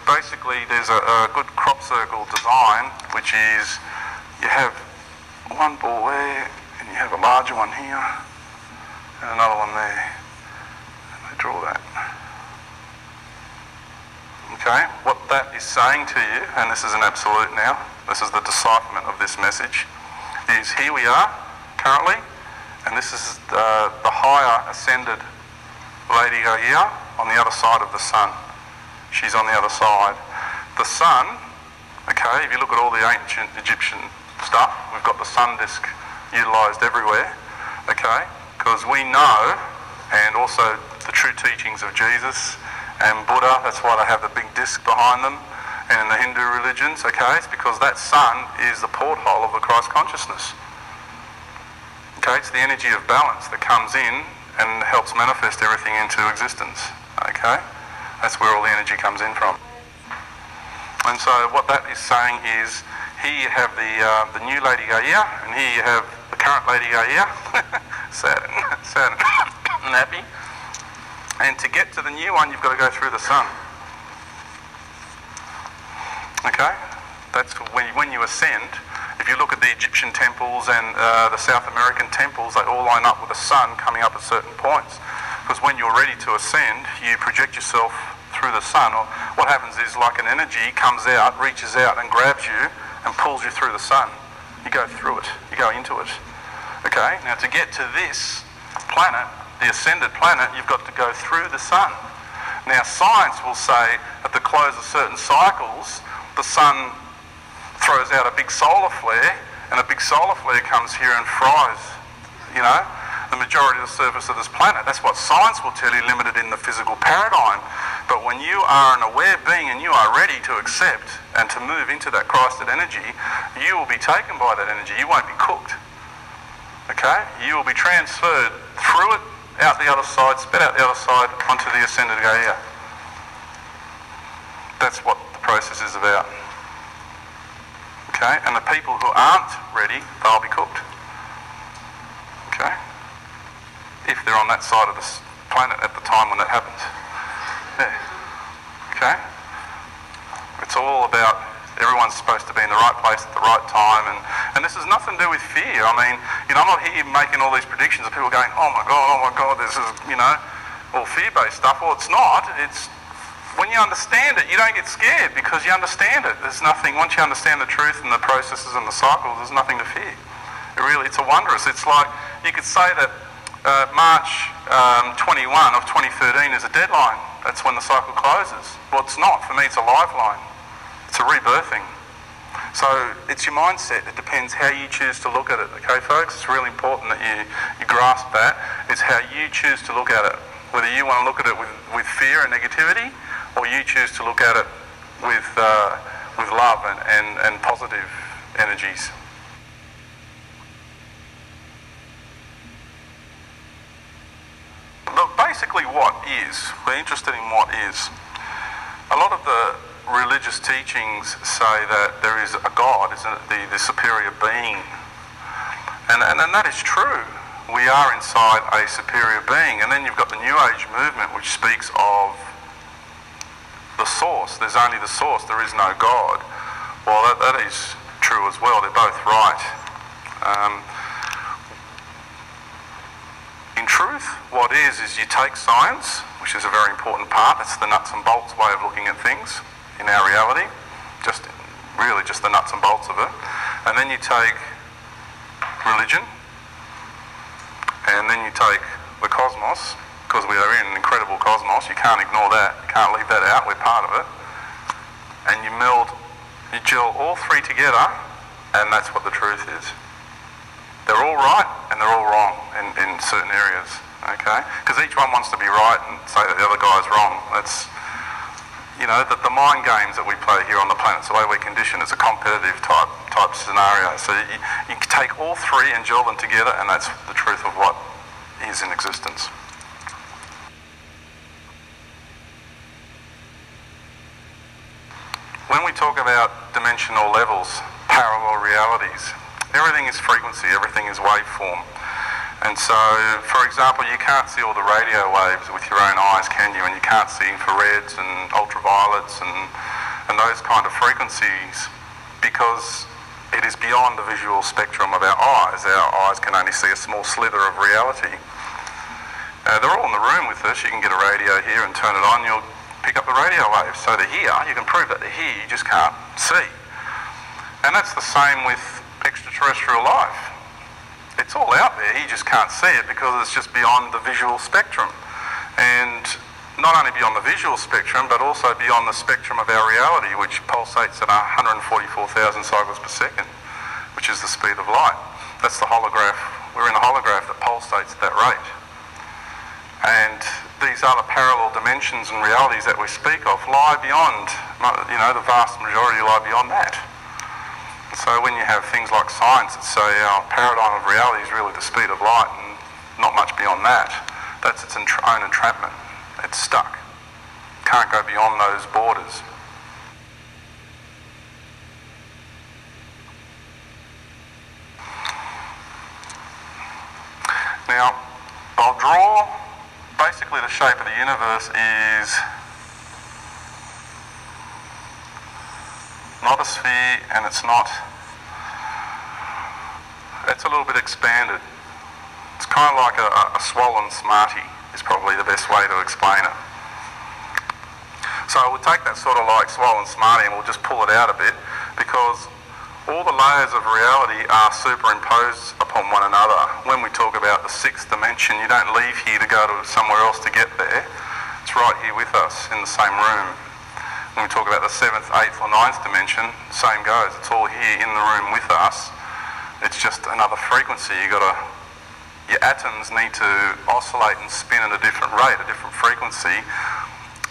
basically there's a good crop circle design, which is you have one ball there, and you have a larger one here, and another one there. And they draw that. Okay, what that is saying to you, and this is an absolute now, this is the decipherment of this message, is here we are currently, and this is the higher ascended Lady Gaia on the other side of the sun. She's on the other side. The sun, okay, if you look at all the ancient Egyptian stuff, we've got the sun disk utilised everywhere, okay, because we know, and also the true teachings of Jesus and Buddha, that's why they have the big disc behind them, and in the Hindu religions, okay, it's because that sun is the porthole of the Christ consciousness. Okay, it's the energy of balance that comes in and helps manifest everything into existence, okay? That's where all the energy comes in from. And so what that is saying is, here you have the new Lady Gaia, and here you have the current Lady Gaia, sad and happy. And to get to the new one, you've got to go through the sun. Okay? That's when you ascend. If you look at the Egyptian temples and the South American temples, they all line up with the sun coming up at certain points. Because when you're ready to ascend, you project yourself through the sun. Or what happens is, like an energy comes out, reaches out and grabs you and pulls you through the sun. You go through it. You go into it. Okay? Now to get to this planet, the ascended planet, you've got to go through the sun. Now science will say at the close of certain cycles, the sun throws out a big solar flare, and a big solar flare comes here and fries, you know, the majority of the surface of this planet. That's what science will tell you, limited in the physical paradigm. But when you are an aware being and you are ready to accept and to move into that Christed energy, you will be taken by that energy. You won't be cooked. Okay? You will be transferred through it, out the other side, spit out the other side, onto the ascended Gaia. That's what the process is about. Okay? And the people who aren't ready, they'll be cooked. Okay? If they're on that side of the planet at the time when that happens. Yeah. Okay? It's all about everyone's supposed to be in the right place at the right time, and this has nothing to do with fear. I mean, you know, I'm not here making all these predictions of people going, oh my God, this is, you know, all fear-based stuff. Well, it's not. It's when you understand it, you don't get scared because you understand it. There's nothing, once you understand the truth and the processes and the cycles, there's nothing to fear. It's a wondrous. It's like, you could say that March 21 of 2013 is a deadline. That's when the cycle closes. Well, it's not. For me, it's a lifeline. It's a rebirthing. So it's your mindset. It depends how you choose to look at it. Okay, folks? It's really important that you grasp that. It's how you choose to look at it. Whether you want to look at it with fear and negativity, or you choose to look at it with love and positive energies. Look, basically what is, we're interested in what is. A lot of the religious teachings say that there is a God, isn't it, the superior being. And that is true. We are inside a superior being. And then you've got the New Age movement, which speaks of the source. There's only the source, there is no God. Well, that is true as well. They're both right. In truth, what is you take science, which is a very important part. It's the nuts and bolts way of looking at things in our reality, really just the nuts and bolts of it. And then you take religion, and then you take the cosmos, because we are in an incredible cosmos. You can't ignore that. You can't leave that out. We're part of it. And you gel all three together, and that's what the truth is. They're all right and they're all wrong in certain areas, okay? Because each one wants to be right and say that the other guy's wrong. That's, you know, the mind games that we play here on the planet, the way we're conditioned, it's a competitive type scenario. So you take all three and gel them together, and that's the truth of what is in existence. When we talk about dimensional levels, parallel realities, everything is frequency, everything is waveform. And so, for example, you can't see all the radio waves with your own eyes, can you? And you can't see infrareds and ultraviolets and those kind of frequencies, because it is beyond the visual spectrum of our eyes. Our eyes can only see a small slither of reality. They're all in the room with us. You can get a radio here and turn it on, you'll pick up the radio waves. So they're here, you can prove that they're here, you just can't see. And that's the same with extraterrestrial life. It's all out there, you just can't see it because it's just beyond the visual spectrum. And not only beyond the visual spectrum, but also beyond the spectrum of our reality, which pulsates at 144,000 cycles per second, which is the speed of light. That's the holograph. We're in a holograph that pulsates at that rate. And these other parallel dimensions and realities that we speak of lie beyond, the vast majority lie beyond that. So when you have things like science that say our paradigm of reality is really the speed of light and not much beyond that, that's its own entrapment. It's stuck. Can't go beyond those borders. Now, I'll draw, basically the shape of the universe is not a sphere, and it's a little bit expanded. It's kind of like a swollen Smartie is probably the best way to explain it. So we'll take that sort of like swollen Smartie and we'll just pull it out a bit, because all the layers of reality are superimposed upon one another. When we talk about the sixth dimension, you don't leave here to go to somewhere else to get there. It's right here with us in the same room. When we talk about the 7th, 8th or 9th dimension, same goes. It's all here in the room with us. It's just another frequency. Your atoms need to oscillate and spin at a different rate, a different frequency.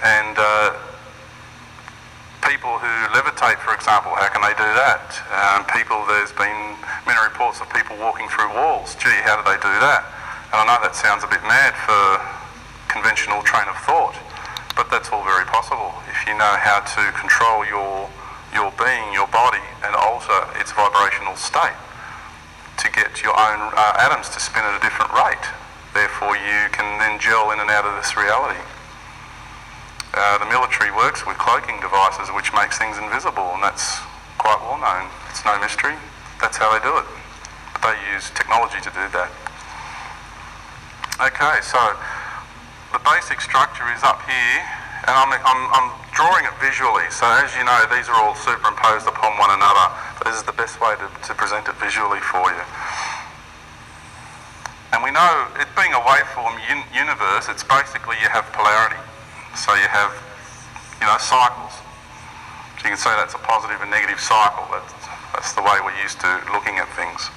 And people who levitate, for example, how can they do that? There's been many reports of people walking through walls. Gee, how do they do that? And I know that sounds a bit mad for conventional train of thought, but that's all very possible if you know how to control your being, your body, and alter its vibrational state to get your own atoms to spin at a different rate. Therefore, you can then gel in and out of this reality. The military works with cloaking devices, which makes things invisible, and that's quite well known. It's no mystery. That's how they do it. But they use technology to do that. Okay, so the basic structure is up here, and I'm drawing it visually. So as you know, these are all superimposed upon one another. This is the best way to present it visually for you. And we know, it being a waveform universe, it's basically you have polarity. So you have, cycles. So you can say that's a positive and negative cycle. That's the way we're used to looking at things.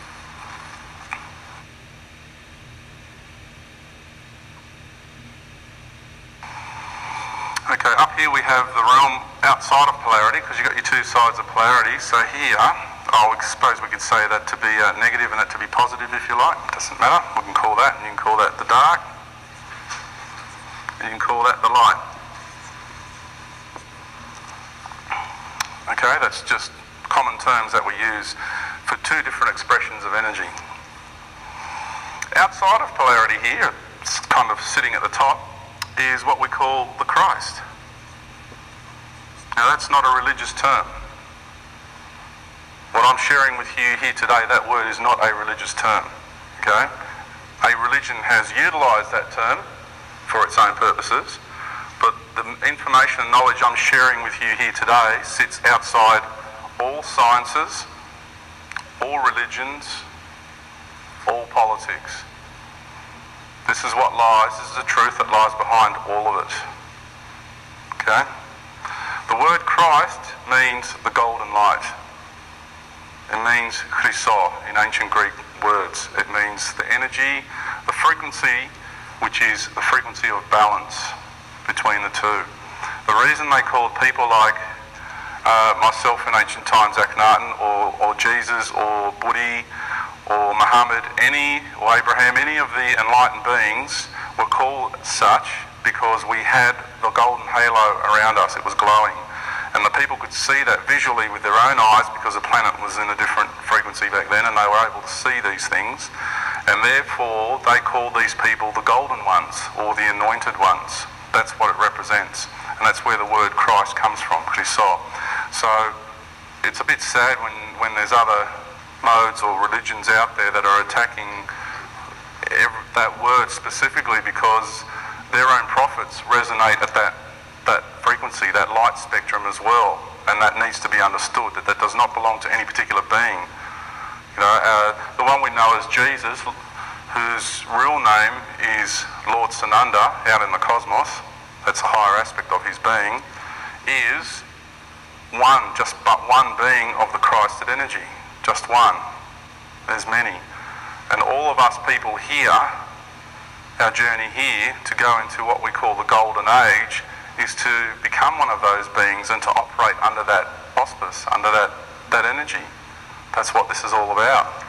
Okay, up here we have the realm outside of polarity, because you've got your two sides of polarity. So here, I suppose we could say that to be negative and that to be positive, if you like. Doesn't matter. We can call that, and you can call that the dark, and you can call that the light. Okay, that's just common terms that we use for two different expressions of energy. Outside of polarity here, it's kind of sitting at the top, is what we call the Christ. Now that's not a religious term. What I'm sharing with you here today, that word is not a religious term. Okay? A religion has utilised that term for its own purposes, but the information and knowledge I'm sharing with you here today sits outside all sciences, all religions, all politics. This is what lies, this is the truth that lies behind all of it. Okay? The word Christ means the golden light. It means Chriso in ancient Greek words. It means the energy, the frequency, which is the frequency of balance between the two. The reason they called people like myself in ancient times, Akhenaten, or Jesus, or Buddha, or Muhammad, or Abraham, any of the enlightened beings were called such because we had the golden halo around us. It was glowing. And the people could see that visually with their own eyes because the planet was in a different frequency back then, and they were able to see these things. And therefore, they call these people the golden ones, or the anointed ones. That's what it represents. And that's where the word Christ comes from, Christos. So it's a bit sad when there's other modes or religions out there that are attacking that word specifically, because their own prophets resonate at that frequency, that light spectrum as well. And that needs to be understood, that does not belong to any particular being. You know, the one we know as Jesus, whose real name is Lord Sananda out in the cosmos, that's a higher aspect of his being, is one, just but one being of the Christed energy. Just one. There's many. And all of us people here, our journey here to go into what we call the golden age, is to become one of those beings and to operate under that auspice, under that energy. That's what this is all about.